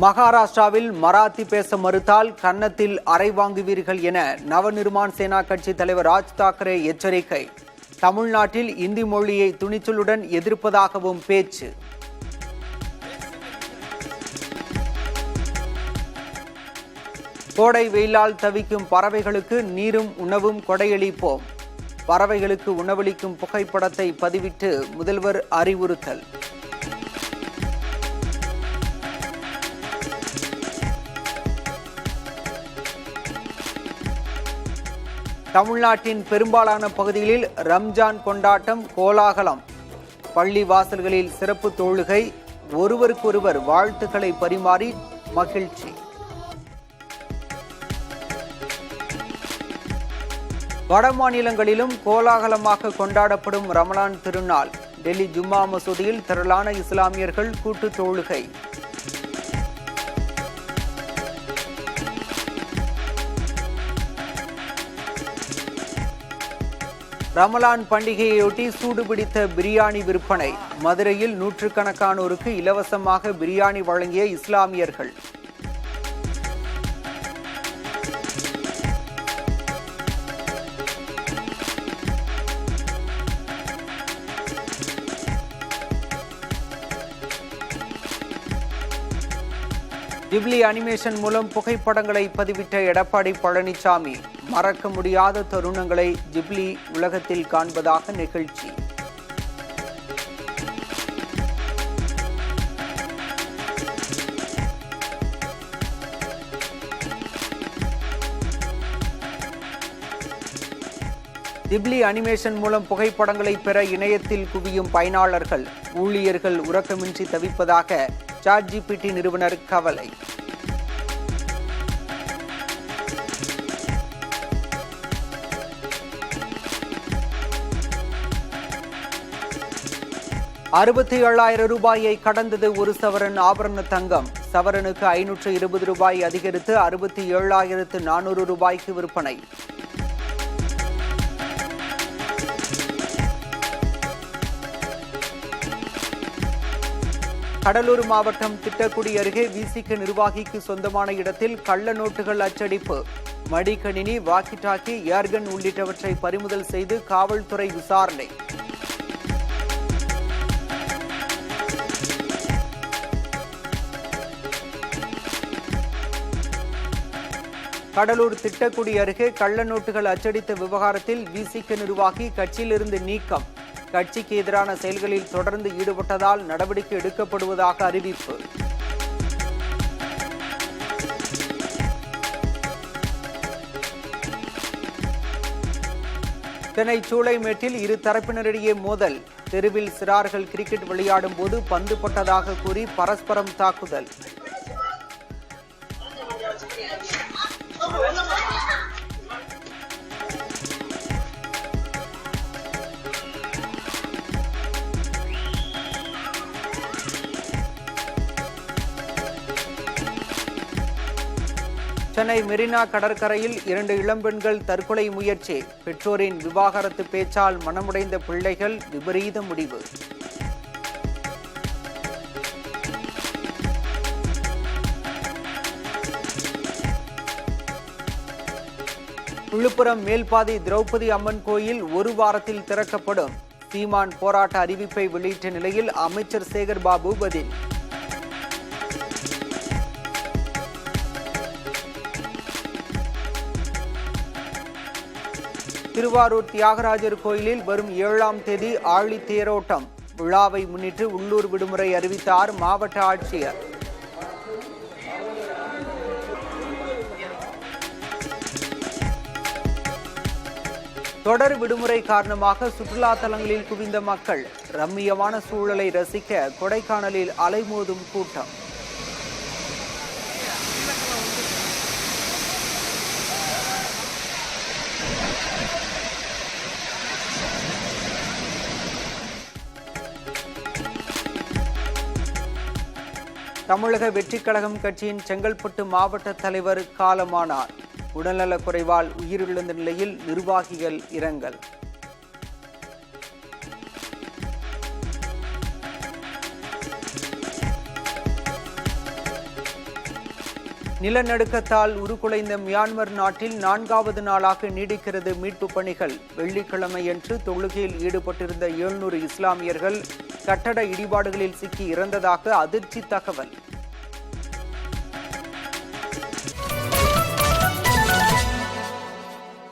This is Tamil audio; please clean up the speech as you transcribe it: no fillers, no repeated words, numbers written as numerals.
மகாராஷ்டிராவில் மராத்தி பேச மறுத்தால் கன்னத்தில் அறை வாங்குவீர்கள் என நவநிர்மாண் சேனா கட்சி தலைவர் ராஜ் தாக்கரே எச்சரிக்கை. தமிழ்நாட்டில் இந்தி மொழியை துணிச்சலுடன் எதிர்ப்பதாகவும் பேச்சு. கோடை வெயிலால் தவிக்கும் பறவைகளுக்கு நீரும் உணவும் கொடையளிப்போம். பறவைகளுக்கு உணவளிக்கும் புகைப்படத்தை பதிவிட்டு முதல்வர் அறிவுறுத்தல். தமிழ்நாட்டின் பெரும்பாலான பகுதிகளில் ரம்ஜான் கொண்டாட்டம் கோலாகலம். பள்ளி வாசல்களில் சிறப்பு தொழுகை, ஒருவருக்கொருவர் வாழ்த்துக்களை பரிமாறி மகிழ்ச்சி. வட மாநிலங்களிலும் கோலாகலமாக கொண்டாடப்படும் ரமலான் திருநாள். டெல்லி ஜும்மா மசூதியில் திரளான இஸ்லாமியர்கள் கூட்டு தொழுகை. ரமலான் பண்டிகையொட்டி சூடுபிடித்த பிரியாணி விற்பனை. மதுரையில் நூற்றுக்கணக்கானோருக்கு இலவசமாக பிரியாணி வழங்கிய இஸ்லாமியர்கள். ஜிப்லி அனிமேஷன் மூலம் புகைப்படங்களை பதிவிட்ட எடப்பாடி பழனிசாமி. மறக்க முடியாத தருணங்களை ஜிப்லி உலகத்தில் காண்பதாக நிகழ்ச்சி. ஜிப்லி அனிமேஷன் மூலம் புகைப்படங்களை பெற இணையத்தில் குவியும் பயனாளர்கள். ஊழியர்கள் உறக்கமின்றி தவிப்பதாக ChatGPT நிறுவனர் கவலை. ₹67,000 கடந்தது ஒரு சவரன் ஆபரண தங்கம். சவரனுக்கு ₹520 அதிகரித்து ₹67,400 விற்பனை. கடலூர் மாவட்டம் திட்டக்குடி அருகே விசிக நிர்வாகிக்கு சொந்தமான இடத்தில் கள்ள நோட்டுகள் அச்சடிப்பு. மடிக்கணினி, வாக்கி டாக்கி, ஏர்கன் உள்ளிட்டவற்றை பறிமுதல் செய்து காவல்துறை விசாரணை. கடலூர் திட்டக்குடி அருகே கள்ள நோட்டுகள் அச்சடித்த விவகாரத்தில் விசிக நிர்வாகி கட்சியிலிருந்து நீக்கம். கட்சிக்கு எதிரான செயல்களில் தொடர்ந்து ஈடுபட்டதால் நடவடிக்கை எடுக்கப்படுவதாக அறிவிப்பு. சென்னை சூளைமேட்டில் இரு தரப்பினரிடையே மோதல். தெருவில் சிறார்கள் கிரிக்கெட் விளையாடும் போது பந்து பட்டதாக கூறி பரஸ்பரம் தாக்குதல். சென்னை மெரினா கடற்கரையில் 2 இளம்பெண்கள் தற்கொலை முயற்சி. பெற்றோரின் விவாகரத்து பேச்சால் மனமுடைந்த பிள்ளைகள் விபரீத முடிவு. விழுப்புரம் மேல்பாதி திரௌபதி அம்மன் கோயில் ஒரு வாரத்தில் திறக்கப்படும். சீமான் போராட்ட அறிவிப்பை வெளியிட்ட நிலையில் அமைச்சர் சேகர் பாபு பதில். திருவாரூர் தியாகராஜர் கோயிலில் வரும் 7ஆம் தேதி ஆழி தேரோட்டம். விழாவை முன்னிட்டு உள்ளூர் விடுமுறை அறிவித்தார் மாவட்ட ஆட்சியர். தொடர் விடுமுறை காரணமாக சுற்றுலா தலங்களில் குவிந்த மக்கள். ரம்மியமான சூழலை ரசிக்க கொடைக்கானலில் அலைமோதும் கூட்டம். தமிழக வெற்றிக் கழகம் கட்சியின் செங்கல்பட்டு மாவட்ட தலைவர் காலமானார். உடல்நலக் குறைவால் உயிரிழந்த நிலையில் நிர்வாகிகள் இரங்கல். நிலநடுக்கத்தால் உருக்குலைந்த மியான்மர் நாட்டில் 4வது நாளாக நீடிக்கிறது மீட்பு பணிகள். வெள்ளிக்கிழமையன்று தொழுகையில் ஈடுபட்டிருந்த 700 இஸ்லாமியர்கள் கட்டட இடிபாடுகளில் சிக்கி இறந்ததாக அதிர்ச்சி தகவல்.